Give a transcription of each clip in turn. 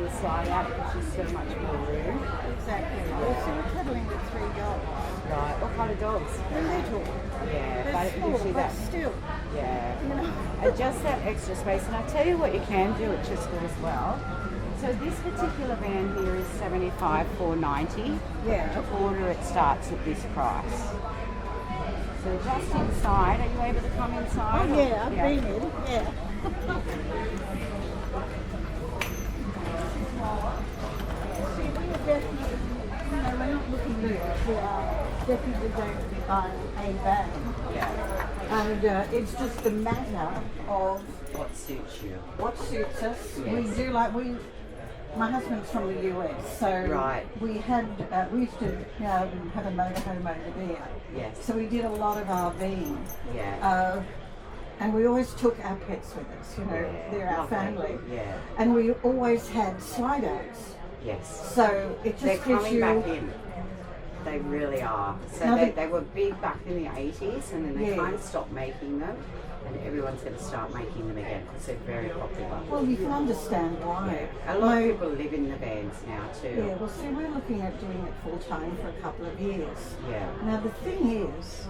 the slide out because there's so much more room. Exactly. So we're cuddling with 3 dogs. Right, what kind of dogs? They're little. Yeah, They're but it small, gives you but that. still. Yeah. You know. And just that extra space. And I tell you what you can do, which is good as well. So this particular van here is $75,490. Yeah. To order it starts at this price. So just inside, are you able to come inside? Oh yeah, I've been in. Yeah. See, we are definitely, we're not looking here. We are definitely going to be buying a van. Yeah. And it's just a matter of What suits you? what suits us. Yes. We do my husband's from the US, so Right. we used to have a motorhome over there. Yes. So we did a lot of RVing. Yeah. And we always took our pets with us, Yeah, they're our lovely. family. Yeah. And we always had slide outs. Yes. So it just They're gives coming you back in. They really are. So Now they were big back in the 80s and then they Yeah. kind of stopped making them. And everyone's going to start making them again because they're very popular. well, you can understand why. A lot of people live in the vans now too. Yeah, well, see, we're looking at doing it full time for a couple of years. Yeah. Now, the thing is,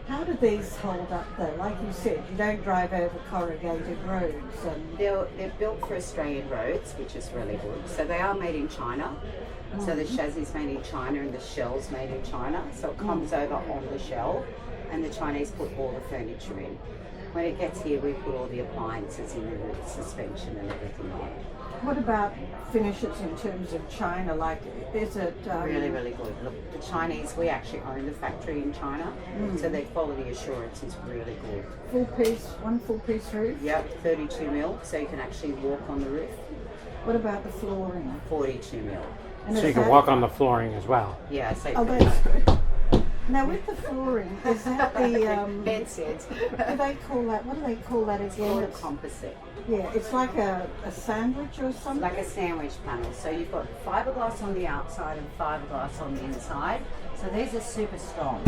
how do these hold up though? Like you said, you don't drive over corrugated roads and They're built for Australian roads, which is really good. So they are made in China. So the chassis is made in China and the shell's made in China. So it comes over on the shell and the Chinese put all the furniture in. When it gets here, we put all the appliances in and the suspension and everything on. what about finishes in terms of China? Like, is it Really, really good. Look, the Chinese, we actually own the factory in China, so their quality assurance is really good. one full piece roof? Yep, 32 mil, so you can actually walk on the roof. What about the flooring? 42 mil. And So is you can that- walk on the flooring as well. Yeah, so Oh, that's good. Now with the flooring, is that the Ben said. what do they call that? What do they call that It's again? called a It's- composite. yeah, it's like a sandwich or something. Like a sandwich panel. So you've got fiberglass on the outside and fiberglass on the inside. So these are super strong.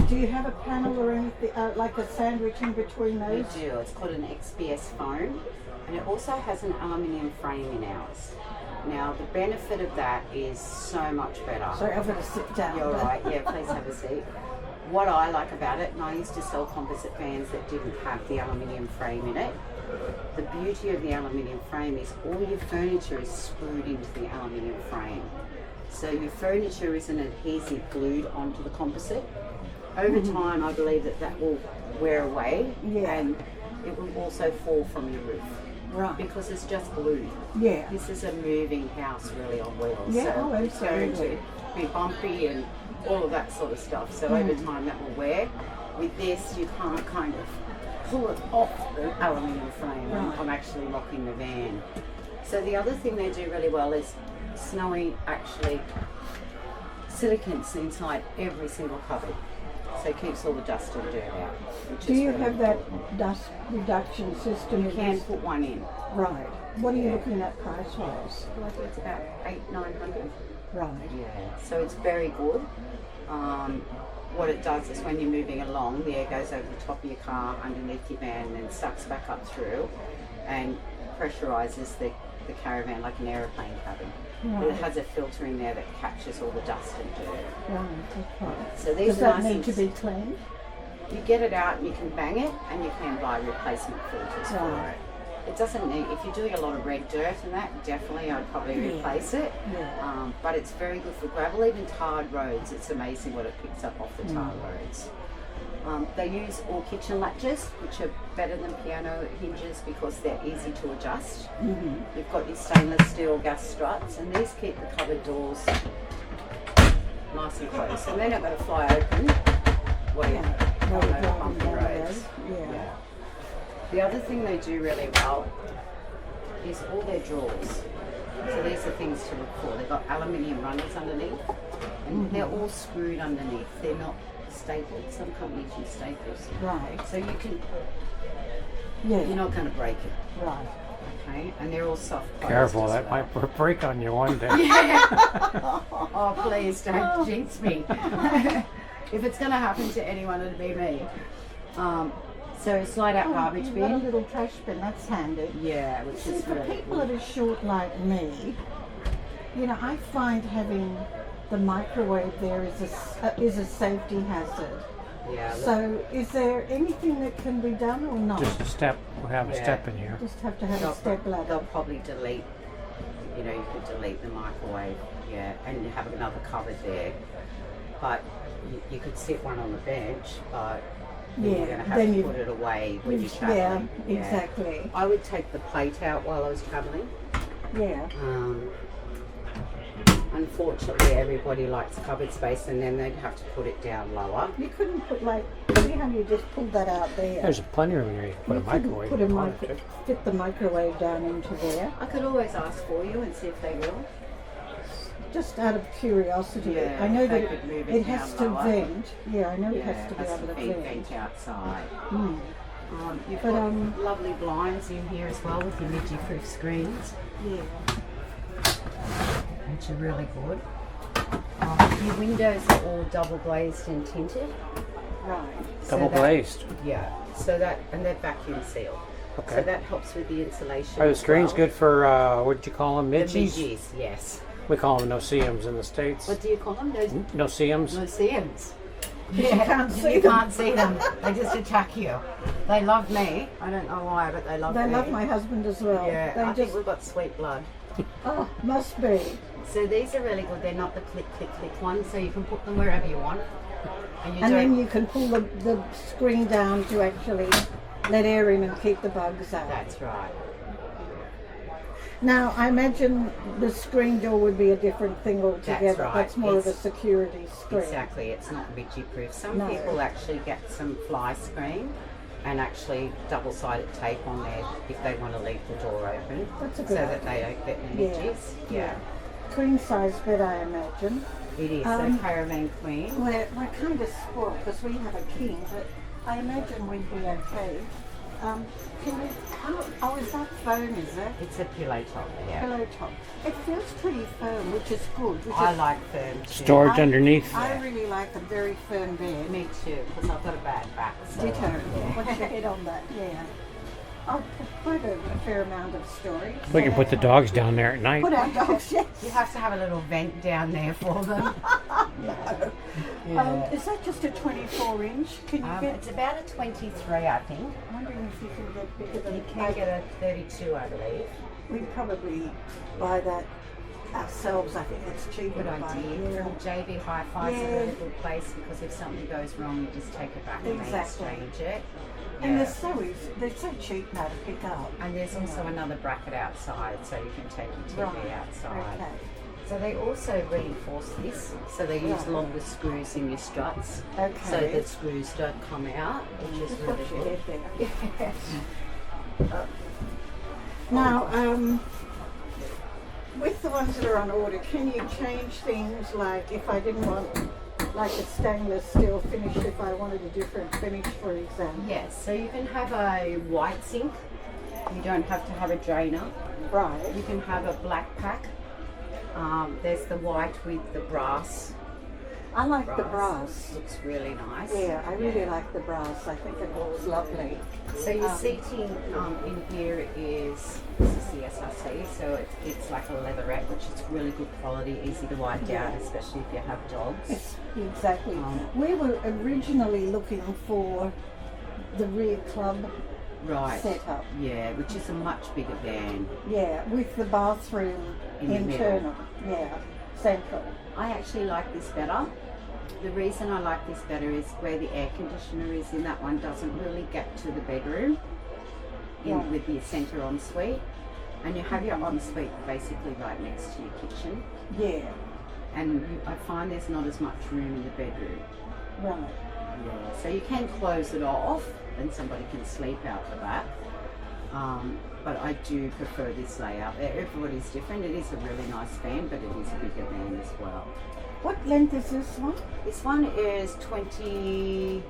Do you have a panel or anything like a sandwich in between We those? do. It's called an XPS foam, and it also has an aluminium frame in ours. Now the benefit of that is so much better. Sorry, I've got to sit down. You're right. Yeah, please have a seat. What I like about it, and I used to sell composite fans that didn't have the aluminium frame in it. The beauty of the aluminium frame is all your furniture is screwed into the aluminium frame. So your furniture isn't adhesive glued onto the composite. Over time, I believe that will wear away, Yeah. and it will also fall from your roof Right. because it's just glued. Yeah. This is a moving house really on wheels, Yeah, so oh, it's going absolutely. to be bumpy and all of that sort of stuff. So over time that will wear. With this, you can't kind of pull it off the aluminium frame. Right. I'm actually locking the van. So the other thing they do really well is Snowy actually silicones inside every single cupboard. So it keeps all the dust and dirt out. Which Do is you really have that important. dust reduction system? You in can this? put one in. Right. What are you Yeah. looking at price-wise? I think it's about 800-900. Right. Yeah, so it's very good. What it does is when you're moving along, the air goes over the top of your car, underneath your van, and then sucks back up through and pressurizes the caravan like an aeroplane cabin. Right. It has a filter in there that captures all the dust and dirt. Right. Okay. So these Does are that nice need and to be cleaned? You get it out and you can bang it, and you can buy replacement filters for Right. it. It doesn't need, if you're doing a lot of red dirt and that, definitely I'd probably Yeah. replace it. Yeah. But it's very good for gravel, even tarred roads. It's amazing what it picks up off the tar roads. They use all kitchen latches, which are better than piano hinges because they're easy to adjust. You've got your stainless steel gas struts, and these keep the cupboard doors nice and close. And they're not going to fly open when you Well, come over driving bumpy down the roads. road. Yeah. The other thing they do really well is all their drawers. So these are things to look for. They've got aluminium runners underneath, and they're all screwed underneath. They're not stapled. Some companies use staples. Right. So you can, Yeah. you're not going to break it, Right. okay? And they're all soft closed Careful, as that well. might break on you one day. Oh, please don't jinx me. If it's going to happen to anyone, it'll be me. So slide out garbage you've got a bin. little trash bin, that's handy. Yeah, which See, is for really people good. that are short like me, you know, I find having the microwave there is a safety hazard. Yeah. So, is there anything that can be done or not? Just a step. We'll have a Yeah. step in here. Just have to have a They'll, step they'll ladder. probably delete, you know, you could delete the microwave, yeah, and you have another cupboard there. But you could sit one on the bench, but then Yeah, you're going to have then to you- put it away when you're Yeah, traveling. exactly. I would take the plate out while I was traveling. Yeah. Unfortunately, everybody likes cupboard space, and then they'd have to put it down lower. You couldn't put like, see how you just pulled that out there? There's plenty of room here. You can put You a couldn't microwave. put a if you micro- wanted to. fit the microwave down into there. I could always ask for you and see if they will. Just out of curiosity, Yeah, I know they that could move it it has to down lower. vent. Yeah, I know it Yeah, has to be able to vent. vent outside. Mm. You've But, got lovely blinds in here as well with your Midge screens, Yeah. which are really good. Your windows are all double glazed and tinted. Right. Double that- glazed. Yeah, so that, and they're vacuum sealed. Okay. So that helps with the insulation. Are the as screens well. good for, what did you call them? The Midges? midges, yes. We call them no-see-ums in the States. What do you call them? Those No-see-ums? museums. You can't see You them. can't see them. They just attack you. They love me. I don't know why, but they love They me. love my husband as well. Yeah, I They think just, we've got sweet blood. oh, must be. So these are really good. They're not the click, click, click ones, so you can put them wherever you want. And And then you can pull the screen down to actually let air in and keep the bugs out. That's right. Now, I imagine the screen door would be a different thing altogether. right. That's more of a It's- security screen. Exactly. It's not midgie proof. Some No. people actually get some fly screen and actually double-sided tape on there if they want to leave the door open, That's a so good that idea. they don't get the Yeah. midges. Yeah. Queen size bed, I imagine. It is Um, a Caravan Queen. We're kind of spoiled because we have a king, but I imagine we'd be okay. Can we, oh, is that foam, is it? It's a pillow top. Yeah. Pillow top. It feels pretty firm, which is good. Which I is, like firm too. Storage underneath. I really like a very firm bed. Me too, because I've got a bad back. So, Ditto. yeah. What's your head on that? Yeah. Oh, quite a fair amount of storage. We can put the dogs down there at night. Put our dogs, yes. You have to have a little vent down there for them. Yeah. Is that just a 24-inch? Can you get? It's about a 23, I think. I'm wondering if you can get bigger than You can get a 32, I believe. We'd probably buy that ourselves. I think it's cheaper Good to buy. idea. Yeah. From JB Hi-Fi is Yeah. a really good place because if something goes wrong, you just take it back and they Exactly. exchange it. And Yeah. they're so easy. They're so cheap now to pick up. And there's also another bracket outside, so you can take your TV outside. Okay. So they also reinforce this, so they use Right. longer screws in your struts, so Okay. the screws don't come out, which is Just really watch your good. head there. Now, with the ones that are on order, can you change things like if I didn't want like a stainless steel finish, if I wanted a different finish, for example? Yes, so you can have a white sink. You don't have to have a drainer. Right. You can have a black pack. There's the white with the brass. I like the brass. Looks really nice. Yeah, I really like the brass. I think it looks lovely. So your seating in here is, this is the SRC, so it's like a leatherette, which is really good quality, easy to wipe down, especially if you have dogs. It's exactly. We were originally looking for the rear club Right. setup. Yeah, which is a much bigger van. Yeah, with the bathroom In the internal. Yeah, central. I actually like this better. The reason I like this better is where the air conditioner is in that one doesn't really get to the bedroom Right. with the centre ensuite. And you have your ensuite basically right next to your kitchen. Yeah, And I find there's not as much room in the bedroom. right. Yeah. So you can close it off and somebody can sleep out the back. But I do prefer this layout. Everybody's different. It is a really nice van, but it is a bigger van as well. What length is this one? This one is 22.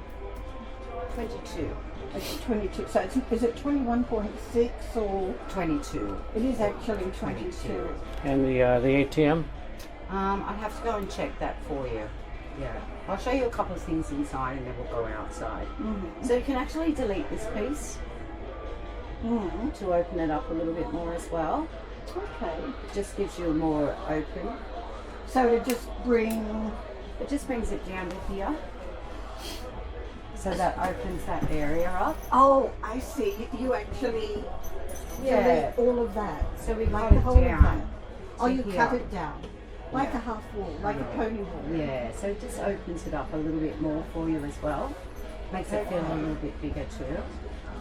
It's 22. So is it 21.6 or 22. it is actually 22? 22. And the ATM? I'd have to go and check that for you. Yeah. I'll show you a couple of things inside and then we'll go outside. Mm-hmm. So you can actually delete this piece to open it up a little bit more as well. Okay. It just gives you a more open. So it just brings it down to here. So that opens that area up. Oh, I see. You actually delete all of that. So we like cut the it whole of down. that. Oh, you to cut here. it down. Like a half wall, like a pony wall. Yeah, so it just opens it up a little bit more for you as well. Makes it feel a little bit bigger too.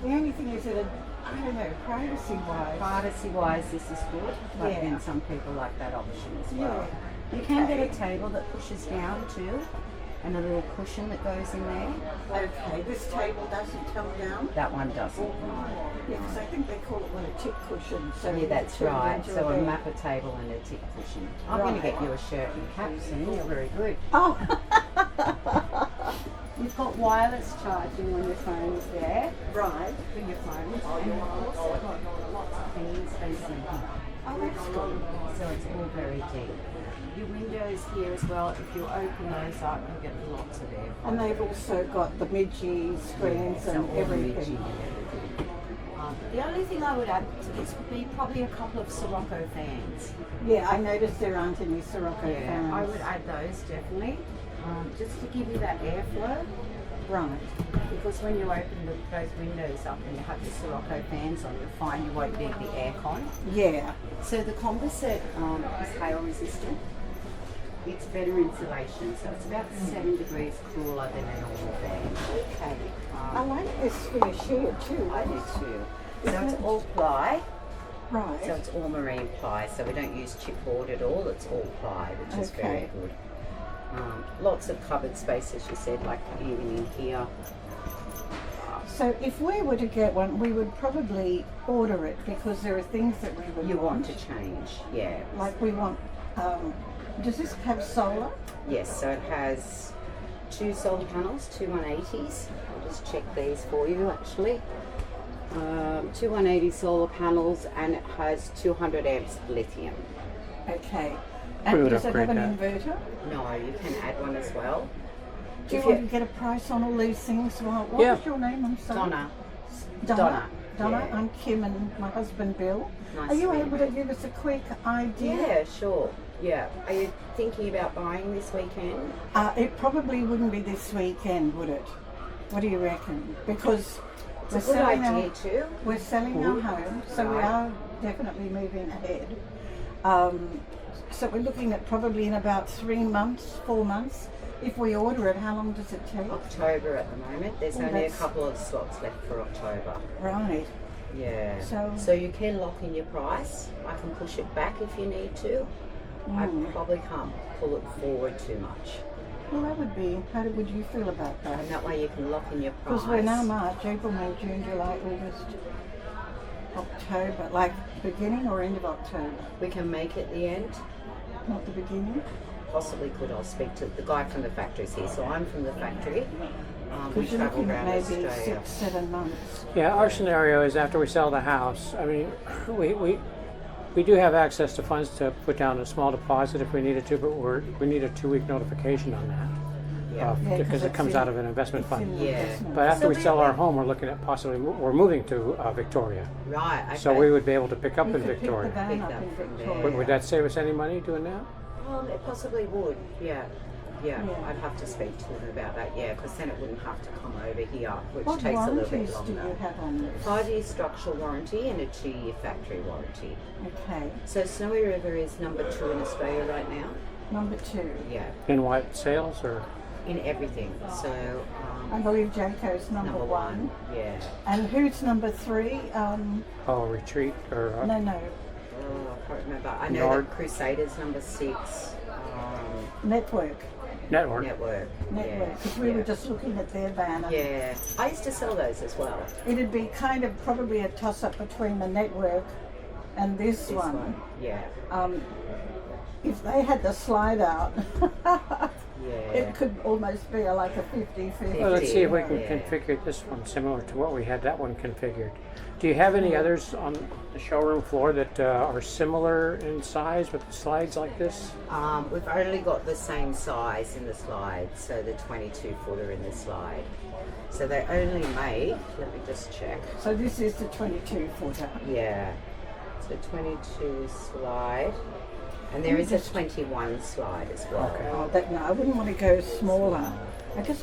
The only thing is that, I don't know, privacy-wise. Privacy-wise, this is good, but Yeah. then some people like that option as well. Yeah. You can get a table that pushes down too, and a little cushion that goes in there. Okay, this table doesn't come down. That one doesn't. Yeah, because I think they call it one a tip cushion. So Yeah, you that's turn it right. into So a bed. mapper table and a tip cushion. I'm going to get you a shirt and cap soon. You're very good. Oh, You've got wireless charging on your phones there. right. For your phones. And you've also got lots of cleaning space in here. Oh, that's good. So it's all very deep. Your windows here as well, if you open those up, you get lots of air. And they've also got the Midge Screens and everything. The only thing I would add to this would be probably a couple of Sirocco fans. Yeah, I noticed there aren't any Sirocco fans. I would add those definitely, just to give you that airflow. Right. Because when you open those windows up and you have the Sirocco fans on, you'll find you won't need the aircon. Yeah. So the composite is hail resistant. It's better insulation, so it's about 7 degrees cooler than a normal fan. Okay. I like this finish here too. I do too. So it's all ply, Right. so it's all marine ply, so we don't use chipboard at all, it's all ply, which is very Okay. good. Lots of cupboard space, as you said, like even in here. So if we were to get one, we would probably order it because there are things that we would You want to change, yeah. Like we want, does this have solar? Yes, so it has 2 solar panels, 2 180s. I'll just check these for you actually. 2 180 solar panels, and it has 200 amps lithium. Okay. We And would does it have an upgrade inverter? No, you can add one as well. Do you If want to get a price on all these things? What was your name? I'm sorry. Donna. Donna. Yeah. I'm Kim and my husband Bill. Nice Are you to meet able you. to give us a quick idea? Yeah, sure. Yeah. Are you thinking about buying this weekend? It probably wouldn't be this weekend, would it? What do you reckon? Because It's a good idea too. We're selling our home, so we Right. are definitely moving ahead. So we're looking at probably in about 3 months, 4 months. If we order it, how long does it take? October at the moment. There's Oh, only a that's- couple of slots left for October. Right. Yeah. So- you can lock in your price. I can push it back if you need to. I probably can't pull it forward too much. Well, that would be. How would you feel about that? And that way you can lock in your price. Because we're now March, April, May, June, July, August, October. Like beginning or end of October? We can make it the end. Not the beginning. Possibly could. I'll speak to the guy from the factories here. So I'm from the factory. We Because you're travel looking at around maybe Australia. 6-7 months. Yeah, our scenario is after we sell the house. I mean, we do have access to funds to put down a small deposit if we needed to, but we need a 2-week notification on that. Yeah. Yeah, Because it it's comes in- out of an investment it's fund. in the Yeah. investment. But after So we we- sell our home, we're looking at possibly, we're moving to Victoria. Right. Okay. So we would be able to pick up You in could pick the Victoria. van Pick up that in from there. Victoria. Would that save us any money doing that? It possibly would. Yeah. Yeah. Yeah. I'd have to speak to them about that. Yeah, because then it wouldn't have to come over here, which What takes a little warranties bit do longer. you have on this? 5-year structural warranty and a 2-year factory warranty. Okay. So Snowy River is number 2 in Australia right now. Number 2. Yeah, In what, sales or? in everything. So I believe Jaco's number 1. Yeah. And who's number 3? Oh, retreat or? No. Oh, I can't remember. I know Nord. that Crusaders number 6. Network. Network. Network. Because we were just looking at their banner. Yeah. I used to sell those as well. It'd be kind of probably a toss-up between the network and this, This one. Yeah. If they had the slide out, It could almost be like a 50-50. Well, let's see if we can Yeah. configure this one similar to what we had that one configured. Do you have any others on the showroom floor that are similar in size with slides like this? We've only got the same size in the slide, so the 22 footer in the slide. So they only make, let me just check. So this is the 22 footer. Yeah, so 22 slide. And there is a 21 slide as well. Okay. Oh, no, I wouldn't want to go smaller. I just